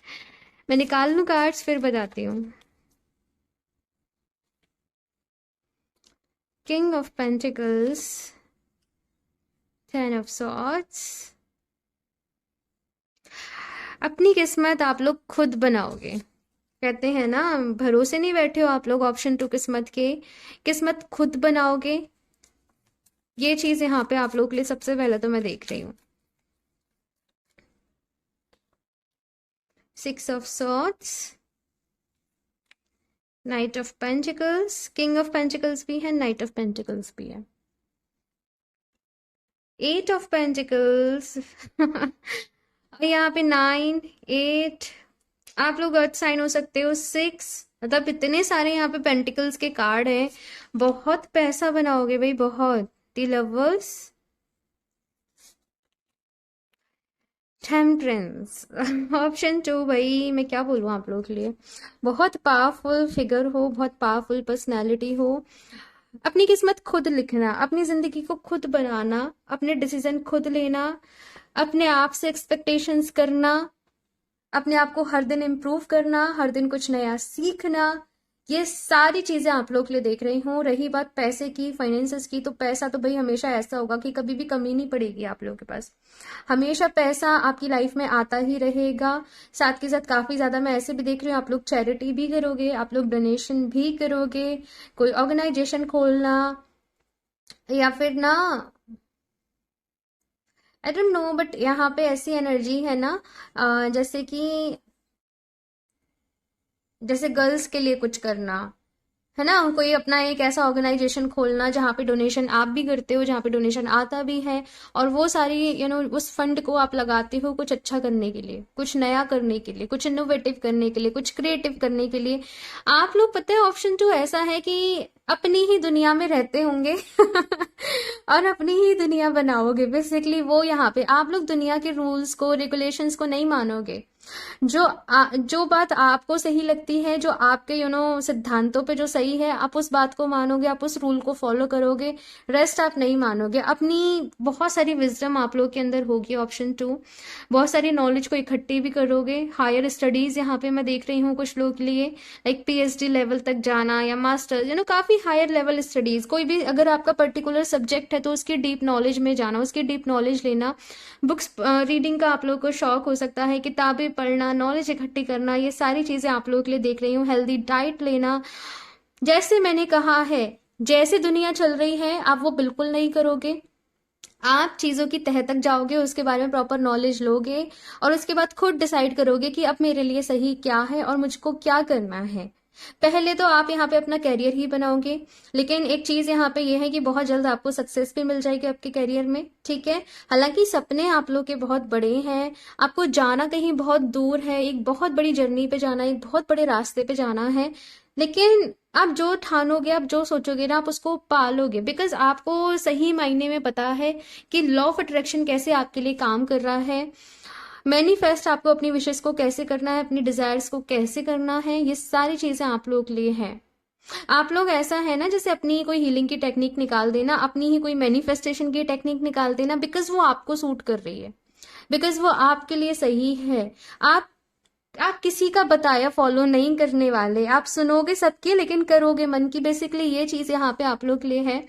Speaker 1: मैं निकाल लूँ कार्ड्स फिर बताती हूँ। King of pentacles, 10 of swords. अपनी किस्मत आप लोग खुद बनाओगे, कहते हैं ना, भरोसे नहीं बैठे हो आप लोग ऑप्शन टू किस्मत के, किस्मत खुद बनाओगे। ये चीज यहाँ पे आप लोग के लिए सबसे पहले तो मैं देख रही हूँ। 6 of swords, night of pentacles, king of pentacles भी है, नाइट ऑफ पेंटिकल्स भी है, 8 ऑफ पेंटिकल्स। यहाँ पे 9, 8, आप लोग अर्थ साइन हो सकते हो, 6, मतलब इतने सारे यहाँ पे पेंटिकल्स के कार्ड हैं, बहुत पैसा बनाओगे भाई, बहुत। दी लवर्स, टेम्परेंस, ऑप्शन टू भाई, मैं क्या बोलूँ आप लोगों के लिए। बहुत पावरफुल फिगर हो, बहुत पावरफुल पर्सनालिटी हो, अपनी किस्मत खुद लिखना, अपनी जिंदगी को खुद बनाना, अपने डिसीजन खुद लेना, अपने आप से एक्सपेक्टेशंस करना, अपने आप को हर दिन इम्प्रूव करना, हर दिन कुछ नया सीखना, ये सारी चीजें आप लोग के लिए देख रही हूँ। रही बात पैसे की, फाइनेंसेस की, तो पैसा तो भाई हमेशा ऐसा होगा कि कभी भी कमी नहीं पड़ेगी आप लोगों के पास। हमेशा पैसा आपकी लाइफ में आता ही रहेगा। साथ के साथ काफी ज्यादा मैं ऐसे भी देख रही हूँ, आप लोग चैरिटी भी करोगे, आप लोग डोनेशन भी करोगे, कोई ऑर्गेनाइजेशन खोलना, या फिर ना, आई डोंट नो, बट यहाँ पे ऐसी एनर्जी है ना, जैसे कि जैसे गर्ल्स के लिए कुछ करना, है ना, कोई अपना एक ऐसा ऑर्गेनाइजेशन खोलना जहाँ पे डोनेशन आप भी करते हो, जहाँ पे डोनेशन आता भी है, और वो सारी उस फंड को आप लगाते हो कुछ अच्छा करने के लिए, कुछ नया करने के लिए, कुछ इनोवेटिव करने के लिए, कुछ क्रिएटिव करने के लिए। आप लोग पता है ऑप्शन टू ऐसा है कि अपनी ही दुनिया में रहते होंगे और अपनी ही दुनिया बनाओगे। बेसिकली वो यहाँ पे आप लोग दुनिया के रूल्स को, रेगुलेशंस को नहीं मानोगे। जो बात आपको सही लगती है, जो आपके सिद्धांतों पे जो सही है, आप उस बात को मानोगे, आप उस रूल को फॉलो करोगे, रेस्ट आप नहीं मानोगे। अपनी बहुत सारी विजडम आप लोग के अंदर होगी, ऑप्शन टू। बहुत सारी नॉलेज को इकट्ठी भी करोगे। हायर स्टडीज यहाँ पे मैं देख रही हूँ कुछ लोग के लिए, लाइक पीएचडी लेवल तक जाना या मास्टर्स, काफी हायर लेवल स्टडीज। कोई भी अगर आपका पर्टिकुलर सब्जेक्ट है तो उसकी डीप नॉलेज में जाना, उसकी डीप नॉलेज लेना। बुक्स रीडिंग का आप लोगों को शौक हो सकता है, किताबें पढ़ना, नॉलेज इकट्ठी करना, ये सारी चीजें आप लोगों के लिए देख रही हूँ। हेल्दी डाइट लेना, जैसे मैंने कहा है, जैसे दुनिया चल रही है आप वो बिल्कुल नहीं करोगे। आप चीजों की तह तक जाओगे, उसके बारे में प्रॉपर नॉलेज लोगे, और उसके बाद खुद डिसाइड करोगे कि अब मेरे लिए सही क्या है और मुझको क्या करना है। पहले तो आप यहाँ पे अपना कैरियर ही बनाओगे, लेकिन एक चीज यहाँ पे ये है कि बहुत जल्द आपको सक्सेस भी मिल जाएगी आपके कैरियर में, ठीक है। हालांकि सपने आप लोग के बहुत बड़े हैं, आपको जाना कहीं बहुत दूर है, एक बहुत बड़ी जर्नी पे जाना है, एक बहुत बड़े रास्ते पे जाना है, लेकिन आप जो ठानोगे, आप जो सोचोगे ना, आप उसको पालोगे, बिकॉज आपको सही मायने में पता है कि लॉ ऑफ अट्रैक्शन कैसे आपके लिए काम कर रहा है। मैनिफेस्ट आपको अपनी विशेष को कैसे करना है, अपनी डिजायर्स को कैसे करना है, ये सारी चीजें आप लोग के लिए है। आप लोग ऐसा है ना, जैसे अपनी कोई हीलिंग की टेक्निक निकाल देना, अपनी ही कोई मैनिफेस्टेशन की टेक्निक निकाल देना, बिकॉज वो आपको सूट कर रही है, बिकॉज वो आपके लिए सही है। आप आप किसी का बताया फॉलो नहीं करने वाले, आप सुनोगे सबके लेकिन करोगे मन की। बेसिकली ये चीज यहाँ पे आप लोग के लिए है।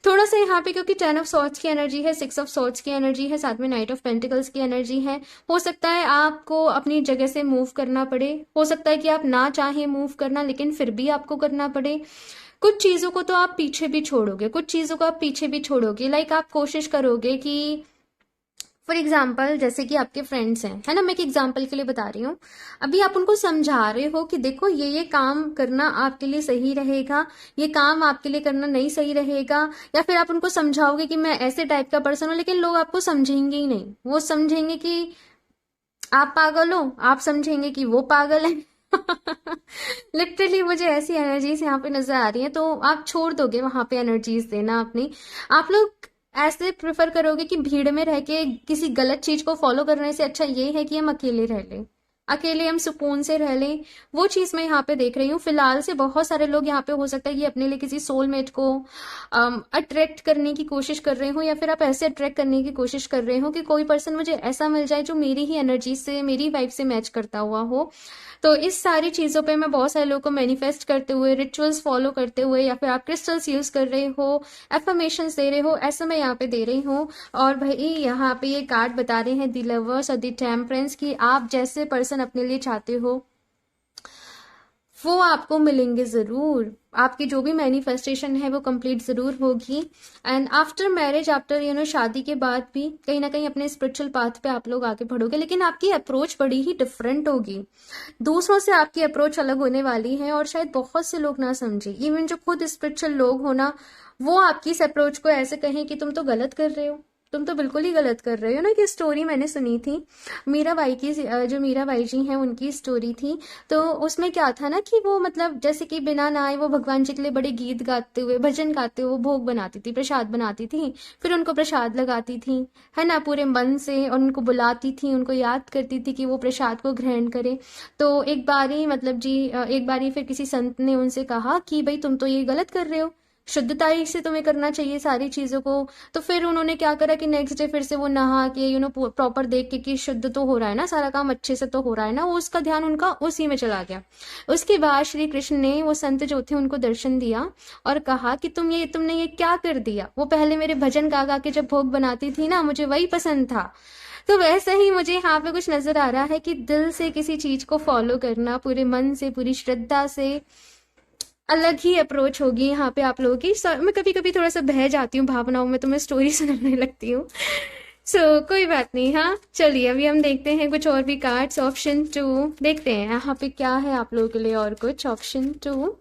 Speaker 1: थोड़ा सा यहाँ पे क्योंकि 10 ऑफ सॉर्ड्स की एनर्जी है, 6 ऑफ सॉर्ड्स की एनर्जी है, साथ में नाइट ऑफ पेंटिकल्स की एनर्जी है, हो सकता है आपको अपनी जगह से मूव करना पड़े, हो सकता है कि आप ना चाहें मूव करना लेकिन फिर भी आपको करना पड़े। कुछ चीजों को तो आप पीछे भी छोड़ोगे, कुछ चीजों को आप पीछे भी छोड़ोगे, लाइक आप कोशिश करोगे कि फॉर एग्जाम्पल जैसे कि आपके फ्रेंड्स हैं, है ना, मैं एक एग्जाम्पल के लिए बता रही हूँ। अभी आप उनको समझा रहे हो कि देखो ये काम करना आपके लिए सही रहेगा, ये काम आपके लिए करना नहीं सही रहेगा, या फिर आप उनको समझाओगे कि मैं ऐसे टाइप का पर्सन हूँ, लेकिन लोग आपको समझेंगे ही नहीं। वो समझेंगे कि आप पागल हो, आप समझेंगे कि वो पागल है। लिटरली मुझे ऐसी एनर्जीज यहाँ पे नजर आ रही है, तो आप छोड़ दोगे वहां पे एनर्जीज देना अपनी। आप लोग ऐसे प्रेफर करोगे कि भीड़ में रह के किसी गलत चीज को फॉलो करने से अच्छा ये है कि हम अकेले रह लें, अकेले हम सुकून से रह लें। वो चीज मैं यहाँ पे देख रही हूँ फिलहाल से। बहुत सारे लोग यहाँ पे हो सकता है कि अपने लिए किसी सोलमेट को अट्रैक्ट करने की कोशिश कर रहे हो, या फिर आप ऐसे अट्रैक्ट करने की कोशिश कर रहे हो कि कोई पर्सन मुझे ऐसा मिल जाए जो मेरी ही एनर्जी से, मेरी वाइब से मैच करता हुआ हो। तो इस सारी चीजों पे मैं बहुत सारे लोगों को मैनिफेस्ट करते हुए, रिचुअल्स फॉलो करते हुए, या फिर आप क्रिस्टल्स यूज कर रहे हो, एफर्मेशंस दे रहे हो, ऐसा मैं यहाँ पे दे रही हूँ। और भाई यहाँ पे ये कार्ड बता रहे हैं द लवर्स और द टेम्परेंस की आप जैसे पर्सन अपने लिए चाहते हो वो आपको मिलेंगे जरूर। आपकी जो भी मैनिफेस्टेशन है वो कंप्लीट जरूर होगी। एंड आफ्टर मैरिज, आफ्टर शादी के बाद भी कहीं ना कहीं अपने स्पिरिचुअल पाथ पे आप लोग आगे बढ़ोगे, लेकिन आपकी अप्रोच बड़ी ही डिफरेंट होगी। दूसरों से आपकी अप्रोच अलग होने वाली है, और शायद बहुत से लोग ना समझे, इवन जो खुद स्पिरिचुअल लोग हो ना, वो आपकी इस अप्रोच को ऐसे कहें कि तुम तो गलत कर रहे हो, तुम तो बिल्कुल ही गलत कर रहे हो ना। कि स्टोरी मैंने सुनी थी मीराबाई की, जो मीराबाई जी हैं उनकी स्टोरी थी। तो उसमें क्या था ना कि वो मतलब जैसे कि बिना नहाए वो भगवान जी के लिए बड़े गीत गाते हुए भजन गाते हुए वो भोग बनाती थी, प्रसाद बनाती थी, फिर उनको प्रसाद लगाती थी, है ना, पूरे मन से, और उनको बुलाती थी, उनको याद करती थी कि वो प्रसाद को ग्रहण करे। तो एक बारी मतलब जी एक बारी फिर किसी संत ने उनसे कहा कि भाई तुम तो ये गलत कर रहे हो, शुद्धता ही से तुम्हें करना चाहिए सारी चीजों को। तो फिर उन्होंने क्या करा कि नेक्स्ट डे फिर से वो नहा के प्रॉपर देख के कि शुद्ध तो हो रहा है ना, सारा काम अच्छे से तो हो रहा है ना, वो उसका ध्यान उनका उसी में चला गया। उसके बाद श्री कृष्ण ने वो संत जो थे उनको दर्शन दिया और कहा कि तुमने ये क्या कर दिया, वो पहले मेरे भजन गा गा के जब भोग बनाती थी ना, मुझे वही पसंद था। तो वैसे ही मुझे यहाँ पे कुछ नजर आ रहा है कि दिल से किसी चीज को फॉलो करना, पूरे मन से, पूरी श्रद्धा से, अलग ही अप्रोच होगी यहाँ पे आप लोगों की। मैं कभी कभी थोड़ा सा बह जाती हूँ भावनाओं में, तो मैं स्टोरी सुनाने लगती हूँ। कोई बात नहीं। हाँ चलिए, अभी हम देखते हैं कुछ और भी कार्ड्स। ऑप्शन 2 देखते हैं यहाँ पे क्या है आप लोगों के लिए। और कुछ option 2,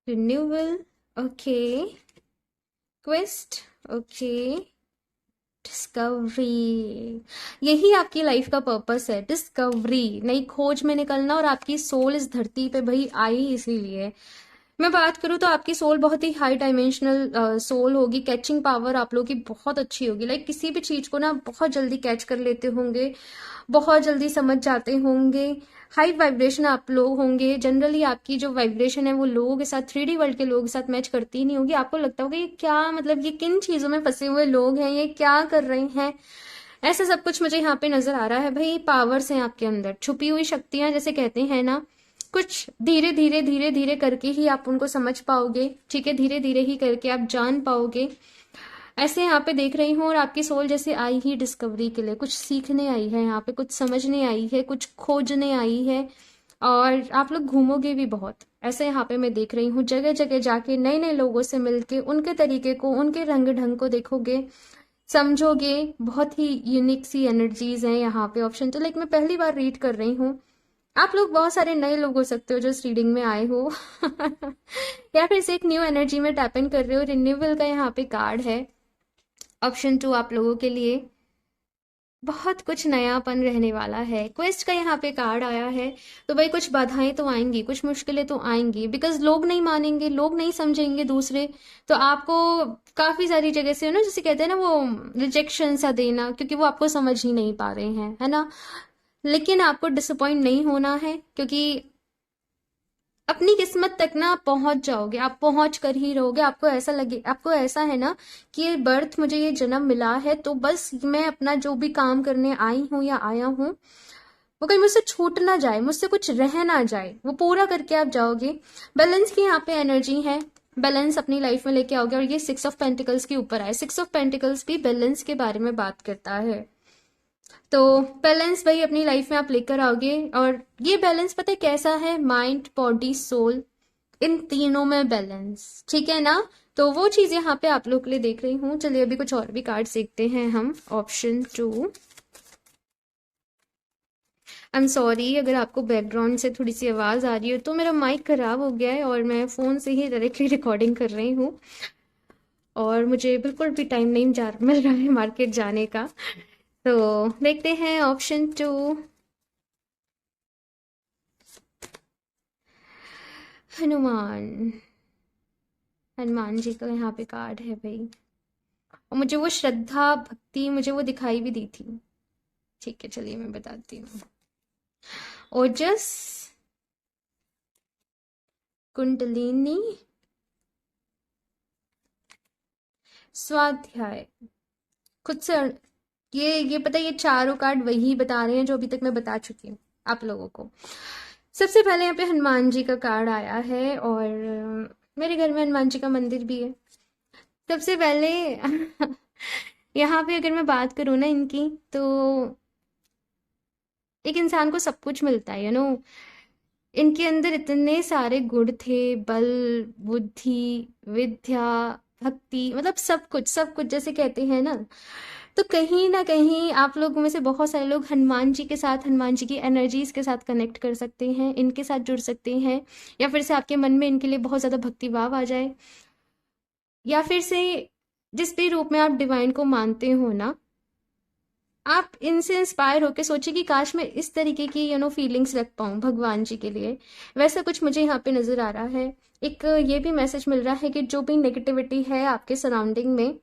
Speaker 1: renewal, okay, quest, okay, discovery. यही आपकी लाइफ का पर्पस है, डिस्कवरी, नई खोज में निकलना। और आपकी सोल इस धरती पे भाई आई इसीलिए। मैं बात करूँ तो आपकी सोल बहुत ही हाई डायमेंशनल सोल होगी। कैचिंग पावर आप लोगों की बहुत अच्छी होगी। लाइक किसी भी चीज को ना बहुत जल्दी कैच कर लेते होंगे, बहुत जल्दी समझ जाते होंगे। हाई वाइब्रेशन आप लोग होंगे। जनरली आपकी जो वाइब्रेशन है वो लोगों के साथ, 3D वर्ल्ड के लोगों के साथ मैच करती ही नहीं होगी। आपको लगता होगा ये क्या, मतलब ये किन चीजों में फंसे हुए लोग हैं, ये क्या कर रहे हैं। ऐसा सब कुछ मुझे यहाँ पे नजर आ रहा है। भाई पावर्स हैं आपके अंदर, छुपी हुई शक्तियां जैसे कहते हैं ना, कुछ धीरे धीरे धीरे धीरे करके ही आप उनको समझ पाओगे। ठीक है, धीरे धीरे ही करके आप जान पाओगे। ऐसे यहाँ पे देख रही हूँ। और आपकी सोल जैसे आई ही डिस्कवरी के लिए, कुछ सीखने आई है यहाँ पे, कुछ समझने आई है, कुछ खोजने आई है। और आप लोग घूमोगे भी बहुत, ऐसे यहाँ पे मैं देख रही हूँ। जगह जगह जाके नए नए लोगों से मिलके उनके तरीके को, उनके रंग ढंग को देखोगे, समझोगे। बहुत ही यूनिक सी एनर्जीज हैं यहाँ पे। ऑप्शन तो लाइक मैं पहली बार रीड कर रही हूँ। आप लोग बहुत सारे नए लोग हो सकते हो जो इस रीडिंग में आए हो या फिर से एक न्यू एनर्जी में टैप इन कर रहे हो। रिन्यूअल का यहाँ पे कार्ड है। ऑप्शन 2 आप लोगों के लिए बहुत कुछ नयापन रहने वाला है। क्वेस्ट का यहाँ पे कार्ड आया है। तो भाई कुछ बाधाएं तो आएंगी, कुछ मुश्किलें तो आएंगी, बिकॉज लोग नहीं मानेंगे, लोग नहीं समझेंगे दूसरे। तो आपको काफी सारी जगह से ना, जैसे कहते हैं ना, वो रिजेक्शन सा देना, क्योंकि वो आपको समझ ही नहीं पा रहे हैं, है ना। लेकिन आपको डिसअपॉइंट नहीं होना है, क्योंकि अपनी किस्मत तक ना आप पहुंच जाओगे, आप पहुंच कर ही रहोगे। आपको ऐसा लगे, आपको ऐसा है ना कि ये बर्थ, मुझे ये जन्म मिला है तो बस मैं अपना जो भी काम करने आई हूं या आया हूं वो कहीं मुझसे छूट ना जाए, मुझसे कुछ रह ना जाए, वो पूरा करके आप जाओगे। बैलेंस की यहाँ पे एनर्जी है। बैलेंस अपनी लाइफ में लेके आओगे। और ये 6 ऑफ पेंटिकल्स के ऊपर आए। 6 ऑफ पेंटिकल्स भी बैलेंस के बारे में बात करता है। तो बैलेंस भाई अपनी लाइफ में आप लेकर आओगे। और ये बैलेंस पता है कैसा है, माइंड, बॉडी, सोल, इन तीनों में बैलेंस, ठीक है ना। तो वो चीज यहाँ पे आप लोग के लिए देख रही हूँ। चलिए अभी कुछ और भी कार्ड देखते हैं हम। ऑप्शन 2, आई एम सॉरी अगर आपको बैकग्राउंड से थोड़ी सी आवाज आ रही हो, तो मेरा माइक खराब हो गया है और मैं फोन से ही डायरेक्टली रिकॉर्डिंग कर रही हूँ। और मुझे बिल्कुल भी टाइम नहीं मिल रहा है मार्केट जाने का। तो देखते हैं ऑप्शन 2, हनुमान। हनुमान जी का यहाँ पे कार्ड है भाई। और मुझे वो श्रद्धा भक्ति, मुझे वो दिखाई भी दी थी। ठीक है चलिए मैं बताती हूँ। ओजस, कुंडलिनी, स्वाध्याय, खुद से। ये पता है, ये चारों कार्ड वही बता रहे हैं जो अभी तक मैं बता चुकी हूँ आप लोगों को। सबसे पहले यहाँ पे हनुमान जी का कार्ड आया है। और मेरे घर में हनुमान जी का मंदिर भी है। सबसे पहले यहाँ पे अगर मैं बात करूँ ना इनकी, तो एक इंसान को सब कुछ मिलता है, इनके अंदर इतने सारे गुण थे, बल, बुद्धि, विद्या, भक्ति, मतलब सब कुछ, सब कुछ जैसे कहते हैं ना। तो कहीं ना कहीं आप लोगों में से बहुत सारे लोग हनुमान जी के साथ, हनुमान जी की एनर्जीज के साथ कनेक्ट कर सकते हैं, इनके साथ जुड़ सकते हैं, या फिर से आपके मन में इनके लिए बहुत ज़्यादा भक्ति भाव आ जाए, या फिर से जिस भी रूप में आप डिवाइन को मानते हो ना, आप इनसे इंस्पायर होके सोचिए कि काश मैं इस तरीके की फीलिंग्स रख पाऊँ भगवान जी के लिए। वैसा कुछ मुझे यहाँ पे नजर आ रहा है। एक ये भी मैसेज मिल रहा है कि जो भी नेगेटिविटी है आपके सराउंडिंग में,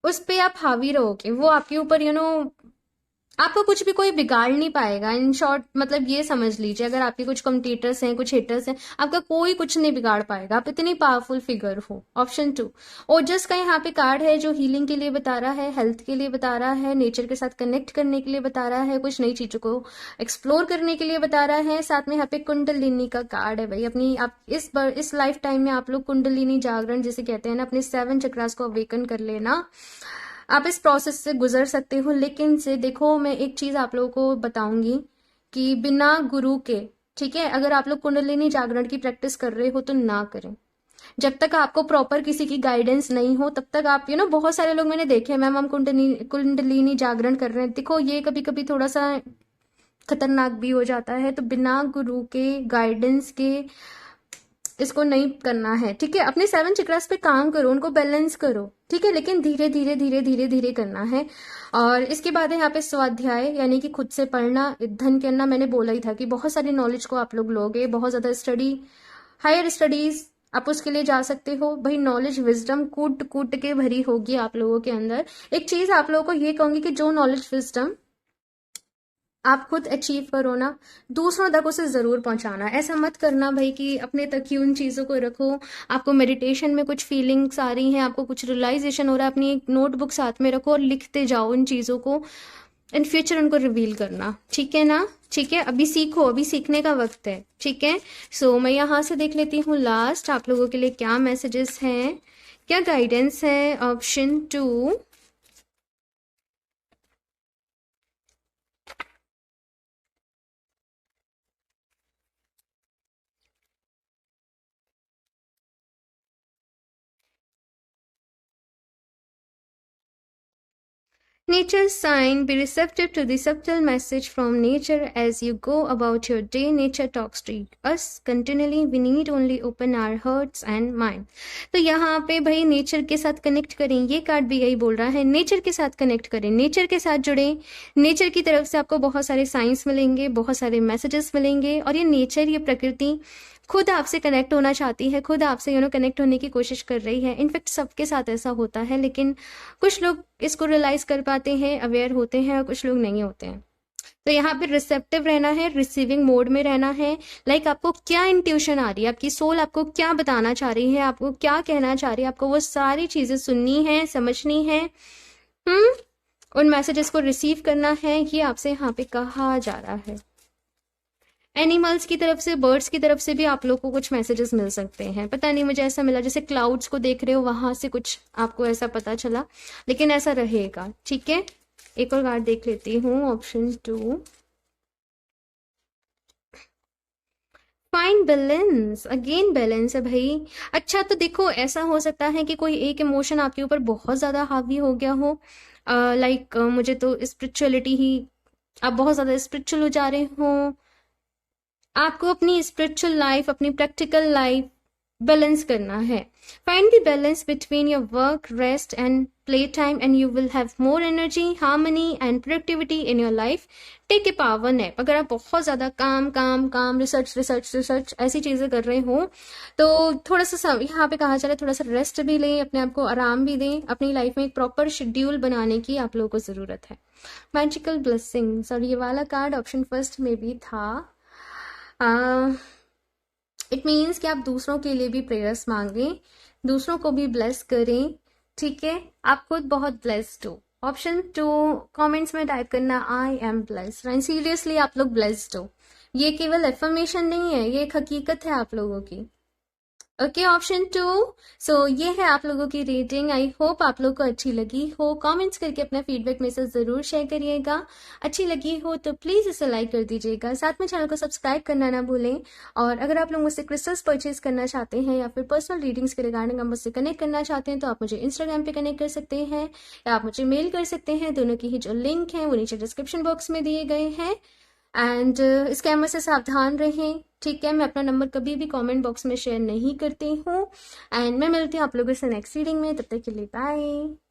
Speaker 1: उस पे आप हावी रहोगे, वो आपके ऊपर आपको कुछ भी कोई बिगाड़ नहीं पाएगा। इन शॉर्ट मतलब ये समझ लीजिए, अगर आपके कुछ कम्पिटिटर्स हैं, कुछ हेटर्स हैं, आपका कोई कुछ नहीं बिगाड़ पाएगा, आप इतनी पावरफुल फिगर हो। ऑप्शन 2 ओजस का यहाँ पे कार्ड है, जो हीलिंग के लिए बता रहा है, हेल्थ के लिए बता रहा है, नेचर के साथ कनेक्ट करने के लिए बता रहा है, कुछ नई चीजों को एक्सप्लोर करने के लिए बता रहा है। साथ में यहाँ पे कुंडलिनी का कार्ड है भाई। अपनी आप इस लाइफ टाइम में आप लोग कुंडलिनी जागरण जिसे कहते हैं ना, अपने 7 चक्रास को अवेकन कर लेना, आप इस प्रोसेस से गुजर सकते हो। लेकिन से देखो, मैं एक चीज आप लोगों को बताऊंगी कि बिना गुरु के, ठीक है, अगर आप लोग कुंडलिनी जागरण की प्रैक्टिस कर रहे हो तो ना करें। जब तक आपको प्रॉपर किसी की गाइडेंस नहीं हो तब तक आप बहुत सारे लोग मैंने देखे हैं, मैम हम कुंडलिनी जागरण कर रहे हैं, देखो ये कभी कभी थोड़ा सा खतरनाक भी हो जाता है। तो बिना गुरु के गाइडेंस के इसको नहीं करना है, ठीक है। अपने 7 चक्रास पे काम करो, उनको बैलेंस करो, ठीक है, लेकिन धीरे धीरे धीरे धीरे धीरे करना है। और इसके बाद है यहाँ पे स्वाध्याय, यानी कि खुद से पढ़ना, अध्ययन करना। मैंने बोला ही था कि बहुत सारी नॉलेज को आप लोग लोगे, बहुत ज्यादा स्टडी, हायर स्टडीज आप उसके लिए जा सकते हो भाई। नॉलेज विजडम कूट कूट के भरी होगी आप लोगों के अंदर। एक चीज आप लोगों को ये कहूंगी कि जो नॉलेज विजडम आप खुद अचीव करो ना, दूसरों तक उसे जरूर पहुंचाना। ऐसा मत करना भाई कि अपने तक ही उन चीजों को रखो। आपको मेडिटेशन में कुछ फीलिंग्स आ रही हैं, आपको कुछ रियलाइजेशन हो रहा है, अपनी एक नोटबुक साथ में रखो और लिखते जाओ उन चीजों को। इन फ्यूचर उनको रिवील करना, ठीक है ना। ठीक है, अभी सीखो, अभी सीखने का वक्त है, ठीक है। सो मैं यहाँ से देख लेती हूँ लास्ट आप लोगों के लिए क्या मैसेजेस हैं, क्या गाइडेंस है। Option 2, Nature's sign, be receptive to the subtle message from nature as you go about your day. Nature talks to us continually. We need only open our hearts and mind. तो यहाँ पे भाई nature के साथ connect करें, ये card भी यही बोल रहा है, नेचर के साथ कनेक्ट करें, नेचर के साथ जुड़ें। नेचर की तरफ से आपको बहुत सारे साइंस मिलेंगे, बहुत सारे मैसेजेस मिलेंगे, और ये नेचर, ये प्रकृति खुद आपसे कनेक्ट होना चाहती है, खुद आपसे कनेक्ट होने की कोशिश कर रही है। इनफैक्ट सबके साथ ऐसा होता है, लेकिन कुछ लोग इसको रियलाइज कर पाते हैं, अवेयर होते हैं, और कुछ लोग नहीं होते हैं। तो यहाँ पे रिसेप्टिव रहना है, रिसीविंग मोड में रहना है। लाइक आपको क्या इंट्यूशन आ रही है, आपकी सोल आपको क्या बताना चाह रही है, आपको क्या कहना चाह रही है, आपको वो सारी चीजें सुननी है, समझनी है। उन मैसेजेस को रिसीव करना है, ये आपसे यहाँ पे कहा जा रहा है। एनिमल्स की तरफ से, बर्ड्स की तरफ से भी आप लोग को कुछ मैसेजेस मिल सकते हैं। पता नहीं, मुझे ऐसा मिला जैसे क्लाउड्स को देख रहे हो, वहां से कुछ आपको ऐसा पता चला, लेकिन ऐसा रहेगा, ठीक है। एक और कार्ड देख लेती हूँ, option 2, find balance. Again balance है भाई। अच्छा, तो देखो ऐसा हो सकता है कि कोई एक इमोशन आपके ऊपर बहुत ज्यादा हावी हो गया हो। लाइक मुझे तो स्पिरिचुअलिटी ही, आप बहुत ज्यादा स्पिरिचुअल हो जा रहे हो। आपको अपनी स्पिरिचुअल लाइफ, अपनी प्रैक्टिकल लाइफ बैलेंस करना है। Find the balance between your work, rest and play time and you will have more energy, harmony and productivity in your life. Take a power nap. अगर आप बहुत ज्यादा काम काम काम, रिसर्च रिसर्च रिसर्च ऐसी चीजें कर रहे हो, तो थोड़ा सा यहाँ पे कहा जा रहा है, थोड़ा सा रेस्ट भी लें, अपने आप को आराम भी दें। अपनी लाइफ में एक प्रॉपर शेड्यूल बनाने की आप लोगों को जरूरत है। मैजिकल ब्लेसिंग्स, और ये वाला कार्ड ऑप्शन फर्स्ट में भी था। इट मीन्स कि आप दूसरों के लिए भी प्रेयर्स मांगें, दूसरों को भी ब्लेस करें, ठीक है। आप खुद बहुत ब्लेस्ड हो। ऑप्शन 2 कमेंट्स में टाइप करना, I am blessed. And seriously आप लोग ब्लेस्ड हो। ये केवल एफर्मेशन नहीं है, ये एक हकीकत है आप लोगों की। Okay, option 2। सो ये है आप लोगों की रेटिंग। आई होप आप लोग को अच्छी लगी हो। कमेंट्स करके अपना फीडबैक मेरे साथ ज़रूर शेयर करिएगा। अच्छी लगी हो तो प्लीज़ इसे लाइक कर दीजिएगा, साथ में चैनल को सब्सक्राइब करना ना भूलें। और अगर आप लोग मुझसे क्रिस्टल्स परचेज करना चाहते हैं या फिर पर्सनल रीडिंग्स के रिगार्डिंग आप मुझसे कनेक्ट करना चाहते हैं तो आप मुझे इंस्टाग्राम पे कनेक्ट कर सकते हैं या आप मुझे मेल कर सकते हैं। दोनों की ही जो लिंक हैं वो नीचे डिस्क्रिप्शन बॉक्स में दिए गए हैं। एंड स्कैमर से सावधान रहें, ठीक है। मैं अपना नंबर कभी भी कमेंट बॉक्स में शेयर नहीं करती हूँ। एंड मैं मिलती हूँ आप लोगों से नेक्स्ट रीडिंग में, तब तक के लिए बाय।